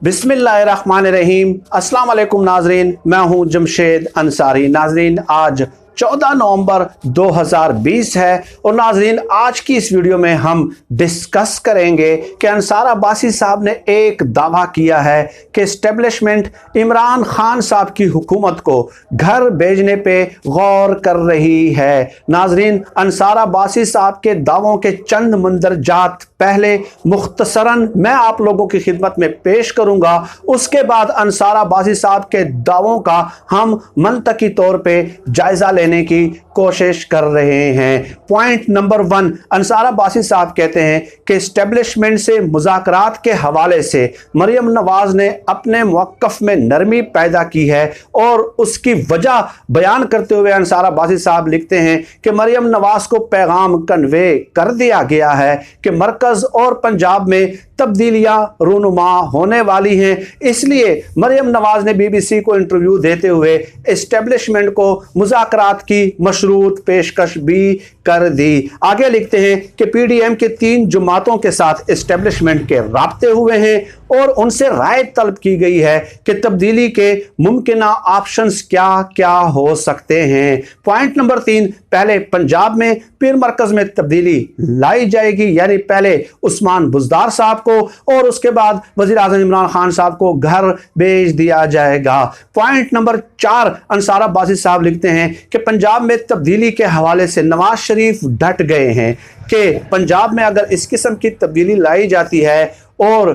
बिस्मिल्लाहिर्रहमानिर्रहीम। अस्सलाम वालेकुम नाजरीन, मैं हूं जमशेद अंसारी। नाजरीन, आज 14 नवंबर 2020 है और नाजरीन आज की इस वीडियो में हम डिस्कस करेंगे कि अंसार अब्बासी साहब ने एक दावा किया है कि इस्टेब्लिशमेंट इमरान खान साहब की हुकूमत को घर भेजने पे गौर कर रही है। नाजरीन, अंसार अब्बासी साहब के दावों के चंद मंदरजात पहले मुख्तसरन मैं आप लोगों की खिदमत में पेश करूंगा, उसके बाद अंसार अब्बासी साहब के दावों का हम मंतकी तौर पे जायजा लेने की कोशिश कर रहे हैं। पॉइंट नंबर 1, अंसार अब्बासी साहब कहते हैं कि इस्टेब्लिशमेंट से मुज़ाकरात के हवाले से मरियम नवाज ने अपने मौक़िफ़ में नरमी पैदा की है और उसकी वजह बयान करते हुए अंसार अब्बासी साहब लिखते हैं कि मरियम नवाज को पैगाम कन्वे कर दिया गया है कि मरकज़ और पंजाब में तब्दीलियां रूनुमा होने वाली हैं। इसलिए मरियम नवाज ने BBC को इंटरव्यू देते हुए इस्टेब्लिशमेंट को मुज़ाकरात की मशरूत पेशकश भी कर दी। आगे लिखते हैं कि PDM के 3 जमातों के साथ इस्टेब्लिशमेंट के राब्ते हुए हैं और उनसे राय तलब की गई है कि तब्दीली के मुमकिना ऑप्शंस क्या क्या हो सकते हैं। पॉइंट नंबर 3, पहले पंजाब में फिर मरकज़ में तब्दीली लाई जाएगी, यानी पहले उस्मान बुज़दार साहब को और उसके बाद वज़ीर आज़म इमरान खान साहब को घर भेज दिया जाएगा। पॉइंट नंबर 4, अंसार अब्बासी साहब लिखते हैं कि पंजाब में तब्दीली के हवाले से नवाज शरीफ डट गए हैं कि पंजाब में अगर इस किस्म की तब्दीली लाई जाती है और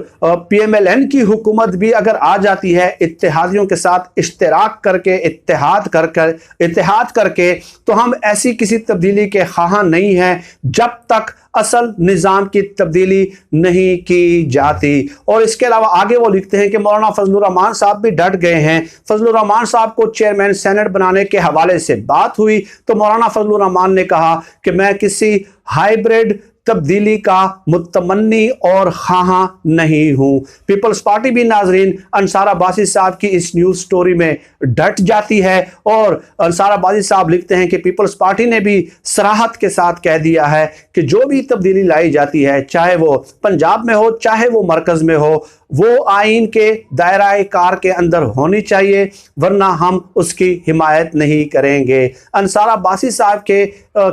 PMLN की हुकूमत भी अगर आ जाती है इत्तेहादियों के साथ इश्तराक करके इत्तेहाद करके, तो हम ऐसी किसी तब्दीली के ख़्वाह नहीं हैं जब तक असल निज़ाम की तब्दीली नहीं की जाती। और इसके अलावा आगे वो लिखते हैं कि मौलाना फजलुर रहमान साहब भी डट गए हैं। फजलुर रहमान साहब को चेयरमैन सेनेट बनाने के हवाले से बात हुई तो मौलाना फजलुर रहमान ने कहा कि मैं किसी हाइब्रिड तब्दीली का मुतमन्नी और ख़्वाह नहीं हूँ। पीपल्स पार्टी भी नाजरीन अंसार अब्बासी साहब की इस न्यूज़ स्टोरी में डट जाती है और अंसार अब्बासी साहब लिखते हैं कि पीपल्स पार्टी ने भी सराहत के साथ कह दिया है कि जो भी तब्दीली लाई जाती है, चाहे वो पंजाब में हो चाहे वो मरकज़ में हो, वो आइन के दायरा कार के अंदर होनी चाहिए, वरना हम उसकी हिमायत नहीं करेंगे। अंसार अब्बासी साहब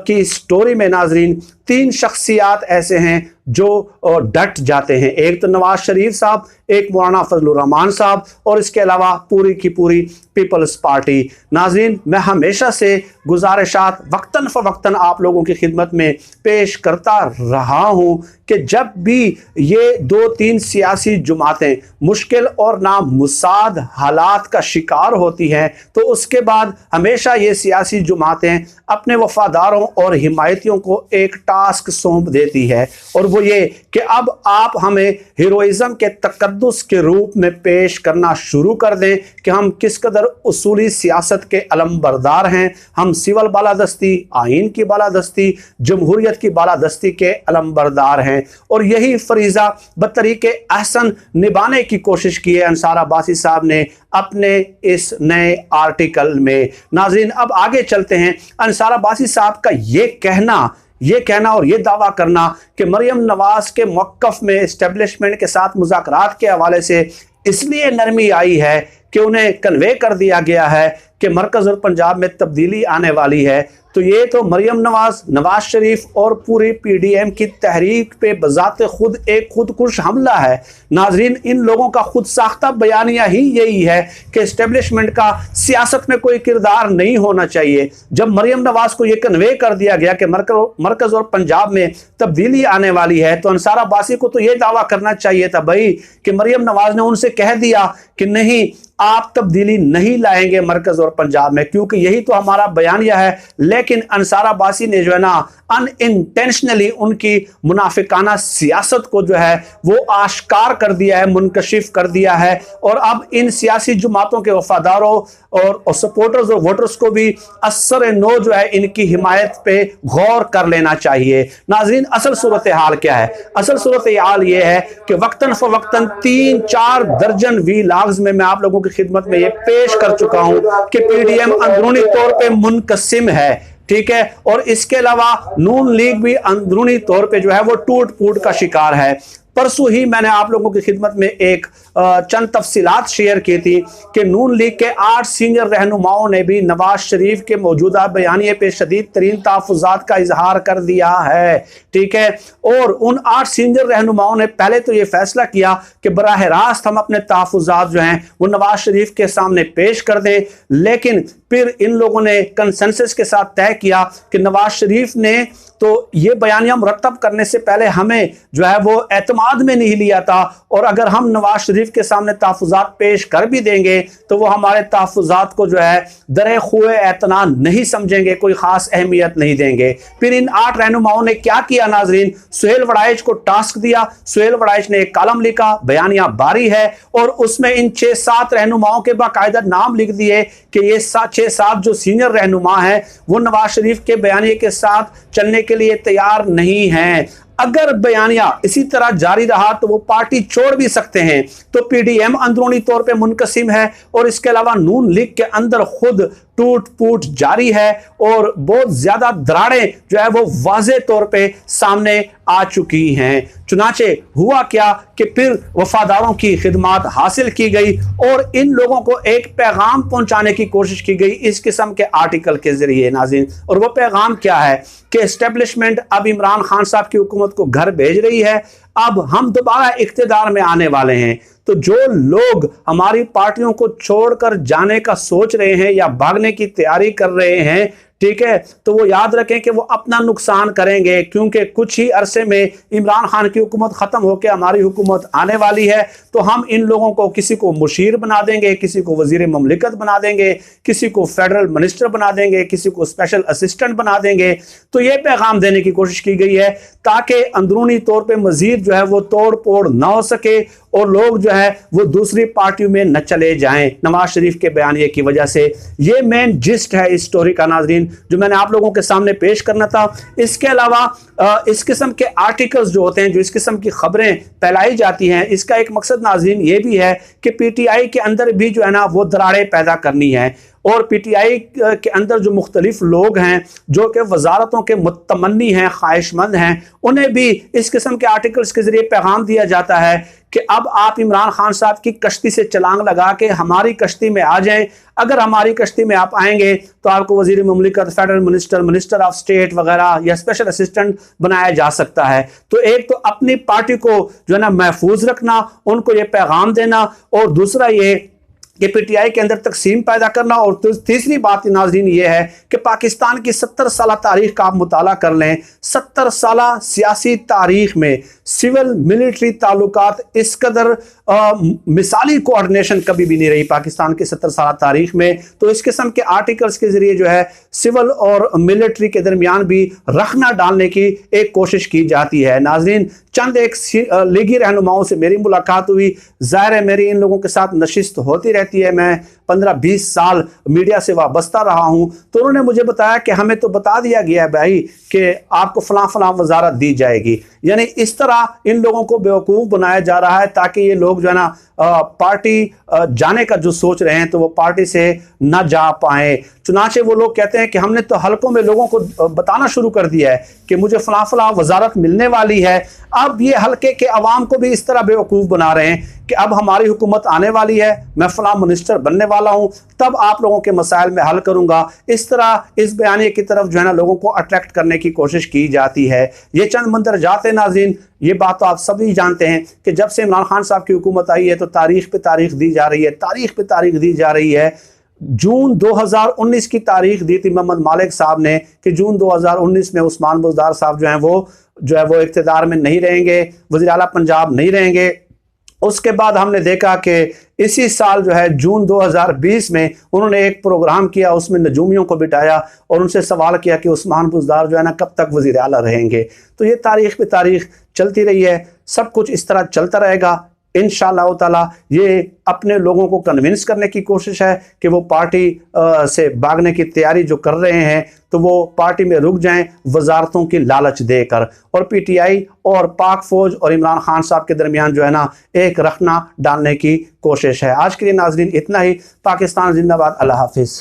की स्टोरी में नाजरीन 3 शख्सियात ऐसे हैं जो डट जाते हैं। एक तो नवाज शरीफ साहब, एक मौलाना फजलुर रहमान साहब और इसके अलावा पूरी की पूरी पीपल्स पार्टी। नाजरीन, मैं हमेशा से गुजारिशात वक्तन फ़वक्तन आप लोगों की खिदमत में पेश करता रहा हूँ कि जब भी ये 2-3 सियासी जमातें मुश्किल और नामुसाद हालात का शिकार होती हैं तो उसके बाद हमेशा ये सियासी जमातें अपने वफादारों और हिमायतियों को एक टास्क सौंप देती है और वो ये कि अब आप हमें हीरोइज़म के तकद्दुस के रूप में पेश करना शुरू कर दें कि हम किस कदर उसूली सियासत के अलमबरदार हैं, हम सिविल बालादस्ती, आइन की बालादस्ती, जमहूरियत की बालादस्ती के अलमबरदार हैं। और यही फरीज़ा बतरीके अहसन निभाने की कोशिश की है अंसार अब्बासी साहब ने अपने इस नए आर्टिकल में। नाज़रीन, अब आगे चलते हैं। अंसार अब्बासी साहब का ये कहना और ये दावा करना कि मरियम नवाज के मौक़िफ़ में इस्टेब्लिशमेंट के साथ मुज़ाकरात के हवाले से इसलिए नरमी आई है कि उन्हें कन्वे कर दिया गया है कि मरकज़ और पंजाब में तब्दीली आने वाली है, तो ये तो मरियम नवाज, नवाज शरीफ और पूरी PDM की तहरीक पे बज़ाते खुद एक खुदकुश हमला है। नाजरीन, इन लोगों का खुद साख्ता बयानिया ही यही है कि इस्टेब्लिशमेंट का सियासत में कोई किरदार नहीं होना चाहिए। जब मरियम नवाज को ये कन्वे कर दिया गया कि मरकज़ और पंजाब में तब्दीली आने वाली है तो अंसार अब्बासी को तो ये दावा करना चाहिए था भाई कि मरियम नवाज ने उनसे कह दिया कि नहीं, आप तब्दीली नहीं लाएंगे मरकज़ और पंजाब में, क्योंकि यही तो हमारा बयानिया है। लेकिन अंसार अब्बासी ने जो है ना अनइंटेंशनली उनकी मुनाफिकाना सियासत को जो है वो आश्कार कर दिया है, मुनकशिफ कर दिया है और अब इन सियासी जमातों के वफादारों और सपोर्टर्स और वोटर्स को भी असर नो जो है इनकी हिमायत पे गौर कर लेना चाहिए। नाज़रीन, असल सूरत हाल क्या है? असल सूरत हाल ये है कि वक्तन फ़वक्तन 3-4 दर्जन वीलॉग्स में मैं आप लोगों की खिदमत में ये पेश कर चुका हूं कि PDM अंदरूनी तौर पे मुनकसिम है, ठीक है, और इसके अलावा नून लीग भी अंदरूनी तौर पे जो है वो टूट फूट का शिकार है। परसों ही मैंने आप लोगों की खिदमत में एक चंद तफसीलात शेयर की थी कि नून लीग के 8 सीनियर रहनुमाओं ने भी नवाज शरीफ के मौजूदा बयानिए पे शदीद तरीन तहफ़्फ़ुज़ात का इजहार कर दिया है, ठीक है। और उन 8 सीनियर रहनुमाओं ने पहले तो ये फैसला किया कि बराह रास्त हम अपने तहफ़्फ़ुज़ात जो हैं वो नवाज शरीफ के सामने पेश कर दें, लेकिन फिर इन लोगों ने कंसेंसस के साथ तय किया कि नवाज शरीफ ने तो ये बयानिया मुरतब करने से पहले हमें जो है वो एतमाद में नहीं लिया था, और अगर हम नवाज शरीफ के सामने तहफ़्फ़ुज़ात पेश कर भी देंगे तो वो हमारे तहफ़्फ़ुज़ात को जो है दरे खुए एतना नहीं समझेंगे, कोई ख़ास अहमियत नहीं देंगे। फिर इन 8 रहनुमाओं ने क्या किया नाजरीन, सुहेल वड़ाइच को टास्क दिया। सुहेल वड़ाइच ने एक कॉलम लिखा, बयानिया बारी है, और उसमें इन 6-7 रहनुमाओं के बाकायदा नाम लिख दिए कि ये 6-7 जो सीनियर रहनुमा हैं वो नवाज शरीफ के बयानिए के साथ चलने के लिए तैयार नहीं हैं। अगर बयानिया इसी तरह जारी रहा तो वो पार्टी छोड़ भी सकते हैं। तो पीडीएम अंदरूनी तौर पे मुनकसिम है, और इसके अलावा नून लीग के अंदर खुद टूट फूट जारी है, और बहुत ज्यादा दरारें जो है वो वाज़े तौर पे सामने आ चुकी हैं। चुनाचे हुआ क्या कि फिर वफादारों की खिदमत हासिल की गई और इन लोगों को एक पैगाम पहुंचाने की कोशिश की गई इस किस्म के आर्टिकल के जरिए नाज़रीन। और वो पैगाम क्या है कि एस्टेब्लिशमेंट अब इमरान खान साहब की हुकूमत को घर भेज रही है, अब हम दोबारा इख्तिदार में आने वाले हैं। तो जो लोग हमारी पार्टियों को छोड़कर जाने का सोच रहे हैं या भागने की तैयारी कर रहे हैं, ठीक है, तो वो याद रखें कि वो अपना नुकसान करेंगे, क्योंकि कुछ ही अरसे में इमरान खान की हुकूमत खत्म होकर हमारी हुकूमत आने वाली है। तो हम इन लोगों को किसी को मुशीर बना देंगे, किसी को वजीर ममलिकत बना देंगे, किसी को फेडरल मिनिस्टर बना देंगे, किसी को स्पेशल असिस्टेंट बना देंगे। तो ये पैगाम देने की कोशिश की गई है ताकि अंदरूनी तौर पर मजीद जो है वो तोड़ फोड़ ना हो सके और लोग जो है वो दूसरी पार्टियों में न चले जाएं नवाज शरीफ के बयानिए की वजह से। ये मेन जिस्ट है इस स्टोरी का नाज़रीन, जो मैंने आप लोगों के सामने पेश करना था। इसके अलावा इस किस्म के आर्टिकल्स जो होते हैं, जो इस किस्म की खबरें फैलाई जाती हैं, इसका एक मकसद नाज़रीन ये भी है कि पीटीआई के अंदर भी जो है ना वो दरारें पैदा करनी है, और पीटीआई के अंदर जो मुख्तलिफ लोग हैं जो कि वजारतों के मुतमन्नी हैं, ख्वाहिशमंद हैं, उन्हें भी इस किस्म के आर्टिकल्स के जरिए पैगाम दिया जाता है कि अब आप इमरान खान साहब की कश्ती से चलांग लगा के हमारी कश्ती में आ जाएं। अगर हमारी कश्ती में आप आएंगे तो आपको वजीर ममलिकत, federal minister, minister of state वगैरह या स्पेशल असिस्टेंट बनाया जा सकता है। तो एक तो अपनी पार्टी को जो है ना महफूज रखना, उनको ये पैगाम देना, और दूसरा ये कि पीटीआई के अंदर तकसीम पैदा करना। और तीसरी बात नाज़रीन ये है कि पाकिस्तान की 70 साल तारीख का आप मुताला कर लें, 70 साल सियासी तारीख में सिविल मिलिट्री ताल्लुकात इस कदर मिसाली कोऑर्डिनेशन कभी भी नहीं रही पाकिस्तान की 70 साल तारीख में। तो इस किस्म के आर्टिकल्स के जरिए जो है सिविल और मिलिट्री के दरमियान भी रखना डालने की एक कोशिश की जाती है। नाज़रीन, चंद एक लीगी रहनुमाओं से मेरी मुलाकात हुई, ज़ाहिर है मेरी इन लोगों के साथ नशिस्त होती रहती है, मैं 15-20 साल मीडिया से वाबस्ता रहा हूं। तो उन्होंने मुझे बताया कि हमें तो बता दिया गया है भाई कि आपको फलां फलां वजारत दी जाएगी। यानी इस तरह इन लोगों को बेवकूफ़ बनाया जा रहा है ताकि ये लोग जो है ना पार्टी जाने का जो सोच रहे हैं तो वो पार्टी से ना जा पाए। चुनाचे वो लोग कहते हैं कि हमने तो हलकों में लोगों को बताना शुरू कर दिया है कि मुझे फलां फलां वजारत मिलने वाली है। अब ये हलके के अवाम को भी इस तरह बेवकूफ़ बना रहे हैं कि अब हमारी हुकूमत आने वाली है, मैं फलां मिनिस्टर बनने वाला हूं, तब आप लोगों के मसाइल में हल करूंगा। इस तरह इस बयानिए की तरफ जो है ना लोगों को अट्रैक्ट करने की कोशिश की जाती है। ये चंद मंदरजात नाज़रीन, ये बात तो आप सभी जानते हैं कि जब से इमरान खान साहब की हुकूमत आई है तो तारीख पे तारीख दी जा रही है, तारीख पे तारीख दी जा रही है। जून 2019 की तारीख दी थी मोहम्मद मालिक साहब ने कि जून 2019 में उस्मान बुज़दार साहब जो है वो इख्तिदार में नहीं रहेंगे, वज़ीर आला पंजाब नहीं रहेंगे। उसके बाद हमने देखा कि इसी साल जो है जून 2020 में उन्होंने एक प्रोग्राम किया, उसमें नजूमियों को बिठाया और उनसे सवाल किया कि उस्मान बुज़दार जो है ना कब तक वज़ीर आला रहेंगे। तो ये तारीख पे तारीख चलती रही है, सब कुछ इस तरह चलता रहेगा इंशाअल्लाह ताला। ये अपने लोगों को कन्विंस करने की कोशिश है कि वो पार्टी से भागने की तैयारी जो कर रहे हैं तो वो पार्टी में रुक जाएं वजारतों की लालच देकर। और पीटीआई और पाक फौज और इमरान खान साहब के दरमियान जो है ना एक रखना डालने की कोशिश है। आज के लिए नाजरीन इतना ही। पाकिस्तान जिंदाबाद। अल्लाह हाफिज़।